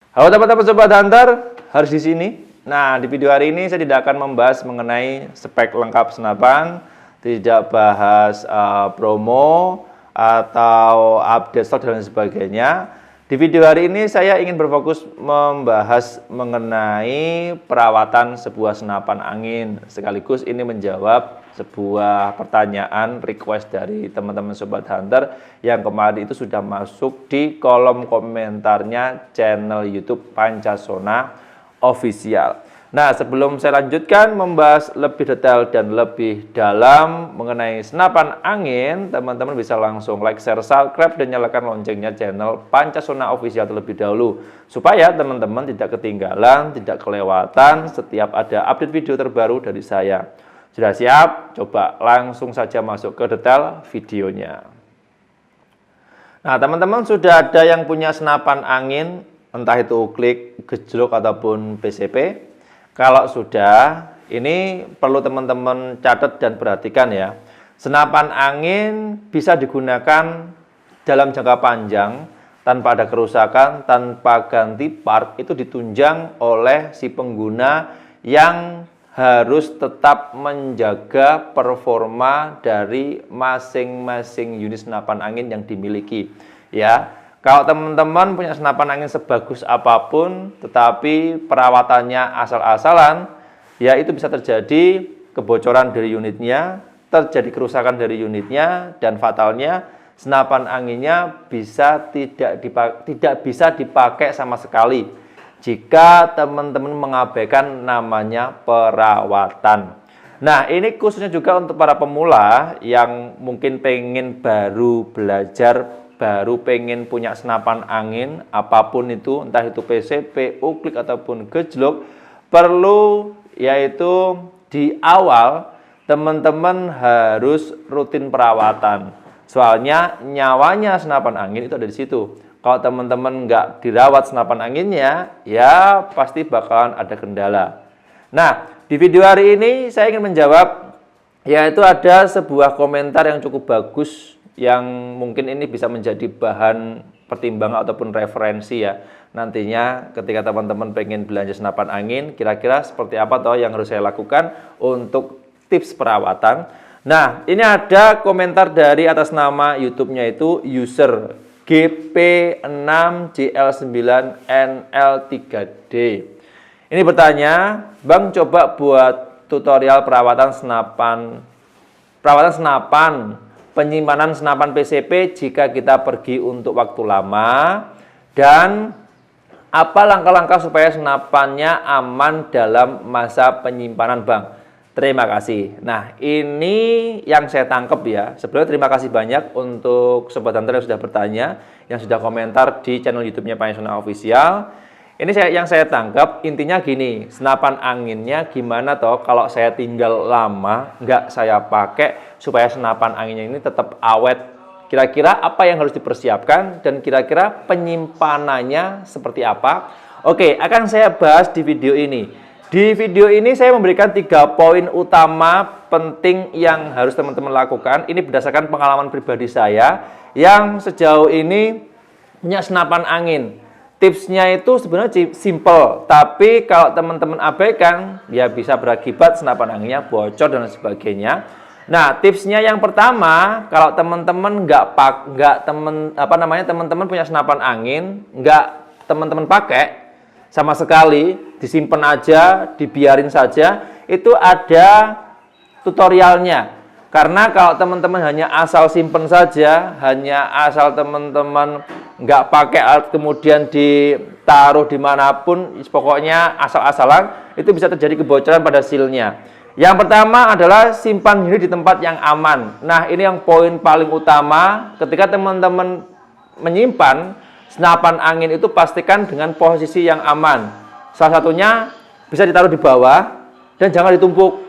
Halo teman-teman Sobat Hunter, harus di sini. Nah, di video hari ini saya tidak akan membahas mengenai spek lengkap senapan, tidak bahas promo atau update stok dan sebagainya. Di video hari ini saya ingin berfokus membahas mengenai perawatan sebuah senapan angin. Sekaligus ini menjawab sebuah pertanyaan request dari teman-teman Sobat Hunter yang kemarin itu sudah masuk di kolom komentarnya channel YouTube Pancasona Official. Nah, sebelum saya lanjutkan membahas lebih detail dan lebih dalam mengenai senapan angin, teman-teman bisa langsung like, share, subscribe, dan nyalakan loncengnya channel Pancasona Official terlebih dahulu, supaya teman-teman tidak ketinggalan, tidak kelewatan setiap ada update video terbaru dari saya. Sudah siap? Coba langsung saja masuk ke detail videonya. Nah, teman-teman sudah ada yang punya senapan angin, entah itu klik, gejlok, ataupun PCP. Kalau sudah, ini perlu teman-teman catat dan perhatikan ya. Senapan angin bisa digunakan dalam jangka panjang, tanpa ada kerusakan, tanpa ganti part, itu ditunjang oleh si pengguna yang harus tetap menjaga performa dari masing-masing unit senapan angin yang dimiliki. Ya. Kalau teman-teman punya senapan angin sebagus apapun, tetapi perawatannya asal-asalan, ya itu bisa terjadi kebocoran dari unitnya, terjadi kerusakan dari unitnya, dan fatalnya senapan anginnya bisa tidak bisa dipakai sama sekali jika teman-teman mengabaikan namanya perawatan. Nah, ini khususnya juga untuk para pemula yang mungkin pengen baru belajar, baru pengen punya senapan angin, apapun itu, entah itu PCP, uklik, ataupun gejlok, perlu yaitu di awal teman-teman harus rutin perawatan. Soalnya nyawanya senapan angin itu ada di situ. Kalau teman-teman nggak dirawat senapan anginnya, ya pasti bakalan ada kendala. Nah, di video hari ini saya ingin menjawab, yaitu ada sebuah komentar yang cukup bagus, yang mungkin ini bisa menjadi bahan pertimbangan ataupun referensi ya. Nantinya ketika teman-teman pengen belanja senapan angin, kira-kira seperti apa toh yang harus saya lakukan untuk tips perawatan. Nah, ini ada komentar dari atas nama YouTube-nya itu user GP6JL9NL3D. Ini bertanya, Bang, coba buat tutorial perawatan senapan penyimpanan senapan PCP jika kita pergi untuk waktu lama, dan apa langkah-langkah supaya senapannya aman dalam masa penyimpanan, Bang? Terima kasih. Nah, ini yang saya tangkap ya. Sebelumnya terima kasih banyak untuk Sobat Hunter yang sudah bertanya, yang sudah komentar di channel YouTube-nya Pancasona Official. Ini yang saya tangkap intinya gini, senapan anginnya gimana toh kalau saya tinggal lama nggak saya pakai supaya senapan anginnya ini tetap awet. Kira-kira apa yang harus dipersiapkan dan kira-kira penyimpanannya seperti apa? Oke, akan saya bahas di video ini. Di video ini saya memberikan 3 poin utama penting yang harus teman-teman lakukan. Ini berdasarkan pengalaman pribadi saya yang sejauh ini punya senapan angin. Tipsnya itu sebenarnya simple, tapi kalau teman-teman abaikan, ya bisa berakibat senapan anginnya bocor dan sebagainya. Nah, tipsnya yang pertama, kalau teman-teman teman-teman punya senapan angin, teman-teman pakai sama sekali, disimpan aja, dibiarin saja, itu ada tutorialnya. Karena kalau teman-teman hanya asal simpen saja, hanya asal teman-teman nggak pakai kemudian ditaruh dimanapun, pokoknya asal-asalan, itu bisa terjadi kebocoran pada sealnya. Yang pertama adalah simpan ini di tempat yang aman. Nah, ini yang poin paling utama. Ketika teman-teman menyimpan senapan angin itu pastikan dengan posisi yang aman. Salah satunya bisa ditaruh di bawah dan jangan ditumpuk.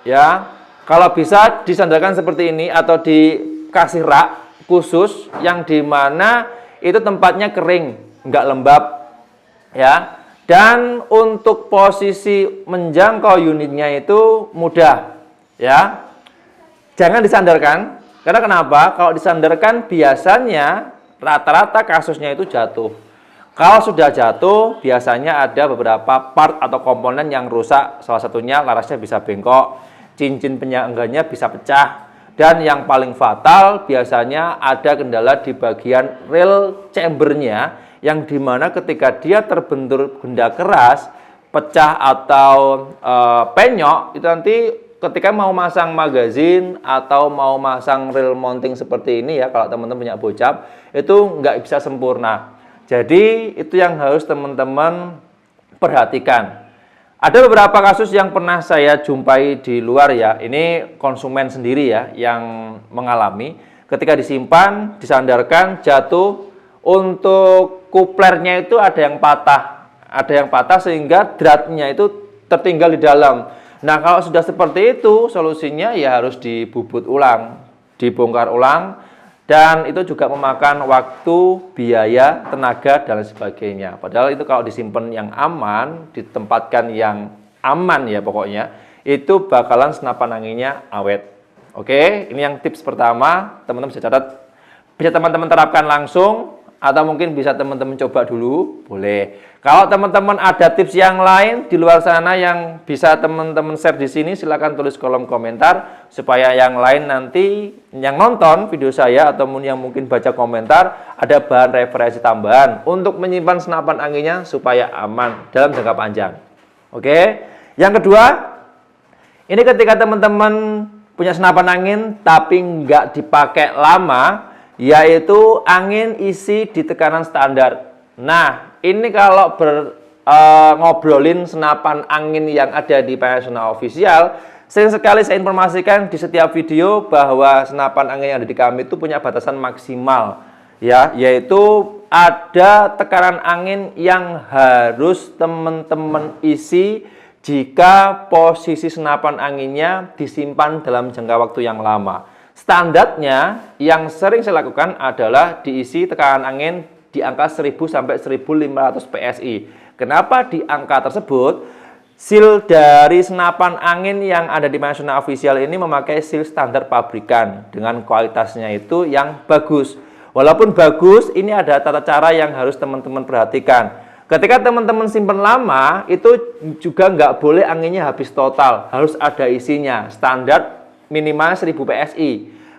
Ya. Kalau bisa disandarkan seperti ini atau dikasih rak khusus yang dimana itu tempatnya kering, nggak lembab, ya. Dan untuk posisi menjangkau unitnya itu mudah, ya. Jangan disandarkan, karena kenapa? Kalau disandarkan biasanya rata-rata kasusnya itu jatuh. Kalau sudah jatuh, biasanya ada beberapa part atau komponen yang rusak. Salah satunya larasnya bisa bengkok, cincin penyangganya bisa pecah, dan yang paling fatal biasanya ada kendala di bagian rel chambernya, yang dimana ketika dia terbentur benda keras, pecah atau penyok, itu nanti ketika mau masang magazin atau mau masang rel mounting seperti ini ya, kalau teman-teman punya bocap, itu nggak bisa sempurna. Jadi itu yang harus teman-teman perhatikan. Ada beberapa kasus yang pernah saya jumpai di luar ya, ini konsumen sendiri ya yang mengalami. Ketika disimpan, disandarkan, jatuh, untuk kuplernya itu ada yang patah sehingga dratnya itu tertinggal di dalam. Nah, kalau sudah seperti itu, solusinya ya harus dibubut ulang, dibongkar ulang, dan itu juga memakan waktu, biaya, tenaga, dan sebagainya. Padahal itu kalau disimpan yang aman, ditempatkan yang aman ya pokoknya, itu bakalan senapan anginnya awet. Oke, ini yang tips pertama, teman-teman bisa catat. Bisa teman-teman terapkan langsung, atau mungkin bisa teman-teman coba dulu, boleh. Kalau teman-teman ada tips yang lain di luar sana yang bisa teman-teman share di sini, silahkan tulis kolom komentar supaya yang lain nanti yang nonton video saya ataupun yang mungkin baca komentar ada bahan referensi tambahan untuk menyimpan senapan anginnya supaya aman dalam jangka panjang. Oke. Yang kedua, ini ketika teman-teman punya senapan angin tapi nggak dipakai lama, yaitu angin isi di tekanan standar. Nah, ini kalau ngobrolin senapan angin yang ada di Panasonic Official, sering sekali saya informasikan di setiap video bahwa senapan angin yang ada di kami itu punya batasan maksimal, ya, yaitu ada tekanan angin yang harus teman-teman isi jika posisi senapan anginnya disimpan dalam jangka waktu yang lama. Standarnya yang sering saya lakukan adalah diisi tekanan angin di angka 1000 sampai 1500 PSI. Kenapa di angka tersebut? Seal dari senapan angin yang ada di Panasonic Official ini memakai seal standar pabrikan dengan kualitasnya itu yang bagus. Walaupun bagus, ini ada tata cara yang harus teman-teman perhatikan. Ketika teman-teman simpan lama, itu juga nggak boleh anginnya habis total, harus ada isinya. Standar minimal 1000 PSI.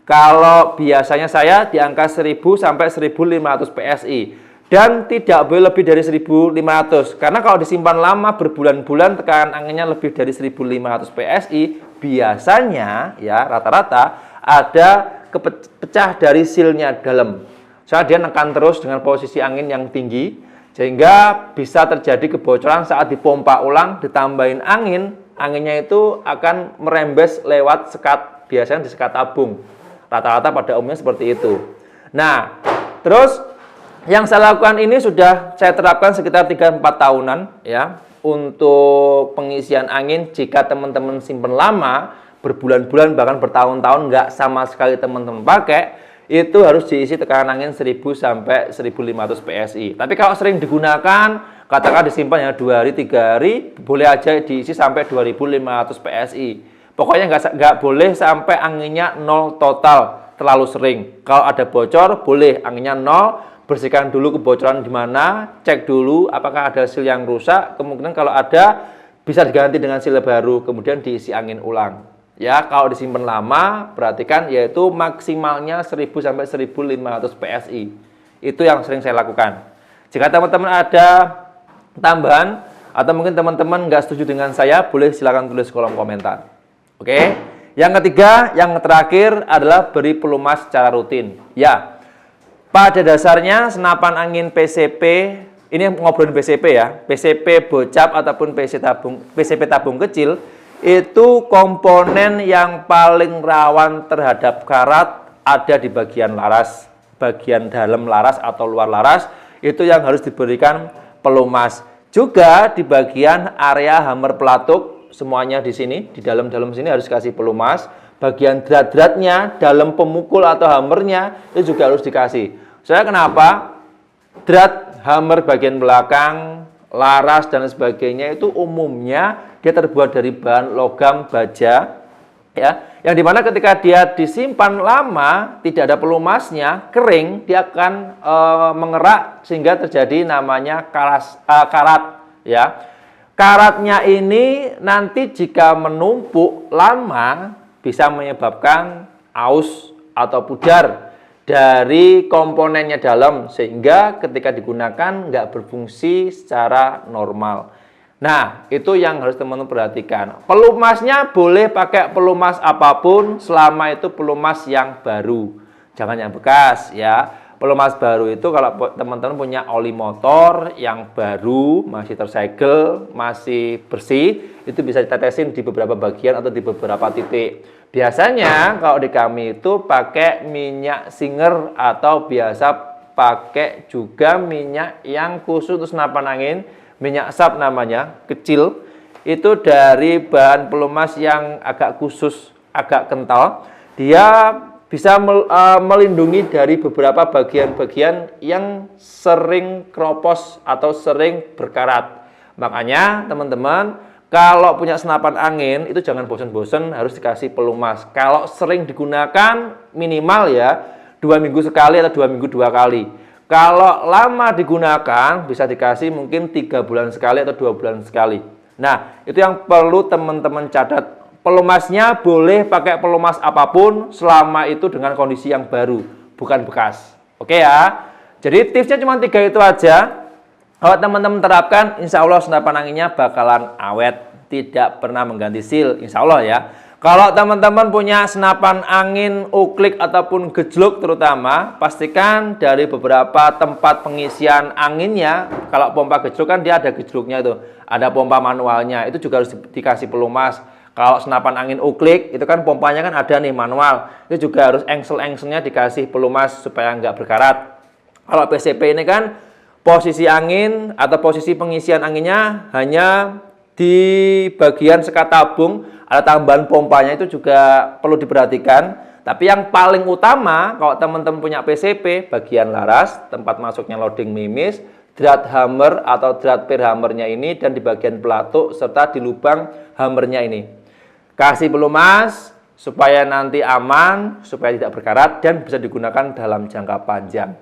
Kalau biasanya saya di angka 1000 sampai 1500 PSI. Dan tidak boleh lebih dari 1500. Karena kalau disimpan lama berbulan-bulan tekanan anginnya lebih dari 1500 PSI, biasanya ya rata-rata ada pecah dari sealnya dalam. Soalnya dia nekan terus dengan posisi angin yang tinggi, sehingga bisa terjadi kebocoran saat dipompa ulang, ditambahin angin, anginnya itu akan merembes lewat sekat, biasanya di sekat tabung. Rata-rata pada umumnya seperti itu. Nah, terus yang saya lakukan ini sudah saya terapkan sekitar 3-4 tahunan ya, untuk pengisian angin. Jika teman-teman simpen lama, berbulan-bulan bahkan bertahun-tahun nggak sama sekali teman-teman pakai, itu harus diisi tekanan angin 1000 sampai 1500 PSI. Tapi kalau sering digunakan, katakan disimpan ya 2 hari, 3 hari, boleh aja diisi sampai 2500 PSI. Pokoknya nggak boleh sampai anginnya 0 total, terlalu sering. Kalau ada bocor, boleh anginnya 0, bersihkan dulu kebocoran di mana, cek dulu apakah ada seal yang rusak, kemungkinan kalau ada bisa diganti dengan seal baru, kemudian diisi angin ulang. Ya, kalau disimpan lama, perhatikan yaitu maksimalnya 1000 sampai 1500 PSI. Itu yang sering saya lakukan. Jika teman-teman ada tambahan atau mungkin teman-teman nggak setuju dengan saya, boleh silakan tulis kolom komentar. Oke. Yang ketiga, yang terakhir adalah beri pelumas secara rutin. Ya, pada dasarnya senapan angin PCP, ini ngobrolin PCP ya, PCP bocap ataupun PCP tabung kecil, itu komponen yang paling rawan terhadap karat ada di bagian laras, bagian dalam laras atau luar laras, itu yang harus diberikan pelumas. Juga di bagian area hammer pelatuk, semuanya di sini, di dalam sini harus kasih pelumas. Bagian drat-dratnya, dalam pemukul atau hammernya, itu juga harus dikasih. Soalnya kenapa? Drat, hammer bagian belakang, laras dan sebagainya itu umumnya dia terbuat dari bahan logam baja Ya, yang dimana ketika dia disimpan lama, tidak ada pelumasnya, kering, dia akan mengerak sehingga terjadi namanya karat. Ya, karatnya ini nanti jika menumpuk lama bisa menyebabkan aus atau pudar dari komponennya dalam, sehingga ketika digunakan nggak berfungsi secara normal. Nah, itu yang harus teman-teman perhatikan. Pelumasnya boleh pakai pelumas apapun selama itu pelumas yang baru. Jangan yang bekas ya. Pelumas baru itu kalau teman-teman punya oli motor yang baru, masih tersegel, masih bersih, itu bisa ditetesin di beberapa bagian atau di beberapa titik. Biasanya kalau di kami itu pakai minyak Singer atau biasa pakai juga minyak yang khusus untuk senapan angin. Minyak sap namanya, kecil, itu dari bahan pelumas yang agak khusus, agak kental. Dia bisa melindungi dari beberapa bagian-bagian yang sering keropos atau sering berkarat. Makanya teman-teman, kalau punya senapan angin, itu jangan bosan-bosan harus dikasih pelumas. Kalau sering digunakan, minimal ya 2 minggu sekali atau 2 minggu 2 kali. Kalau lama digunakan, bisa dikasih mungkin 3 bulan sekali atau 2 bulan sekali. Nah, itu yang perlu teman-teman catat. Pelumasnya boleh pakai pelumas apapun selama itu dengan kondisi yang baru, bukan bekas. Oke ya? Jadi tipsnya cuma 3 itu aja. Kalau teman-teman terapkan, insya Allah senapan anginnya bakalan awet. Tidak pernah mengganti seal, insya Allah ya. Kalau teman-teman punya senapan angin uklik ataupun gejluk terutama, pastikan dari beberapa tempat pengisian anginnya, kalau pompa gejluk kan dia ada gejluknya itu, ada pompa manualnya, itu juga harus dikasih pelumas. Kalau senapan angin uklik, itu kan pompanya kan ada nih manual, itu juga harus engsel-engselnya dikasih pelumas supaya nggak berkarat. Kalau PCP ini kan posisi angin atau posisi pengisian anginnya hanya di bagian sekat tabung, ada tambahan pompanya, itu juga perlu diperhatikan. Tapi yang paling utama kalau teman-teman punya PCP, bagian laras, tempat masuknya loading mimis, drat hammer atau drat per hammernya ini, dan di bagian pelatuk serta di lubang hammernya ini. Kasih pelumas supaya nanti aman, supaya tidak berkarat dan bisa digunakan dalam jangka panjang.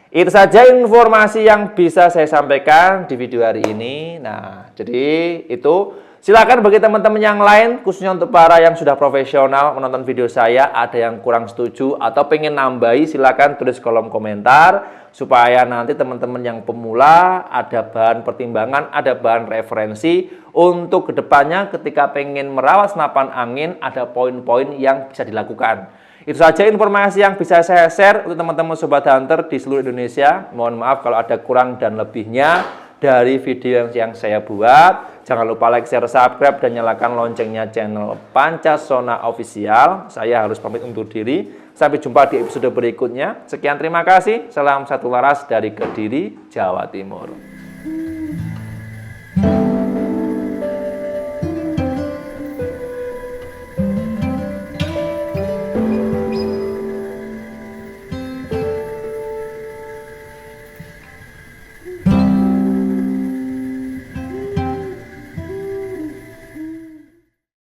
Itu saja informasi yang bisa saya sampaikan di video hari ini. Nah, jadi itu silakan bagi teman-teman yang lain, khususnya untuk para yang sudah profesional menonton video saya, ada yang kurang setuju atau pengen nambahi, silakan tulis kolom komentar supaya nanti teman-teman yang pemula ada bahan pertimbangan, ada bahan referensi untuk kedepannya ketika pengen merawat senapan angin, ada poin-poin yang bisa dilakukan. Itu saja informasi yang bisa saya share untuk teman-teman Sobat Hunter di seluruh Indonesia. Mohon maaf kalau ada kurang dan lebihnya dari video yang saya buat. Jangan lupa like, share, subscribe, dan nyalakan loncengnya channel Pancasona Official. Saya harus pamit undur diri. Sampai jumpa di episode berikutnya. Sekian, terima kasih. Salam satu laras dari Kediri, Jawa Timur.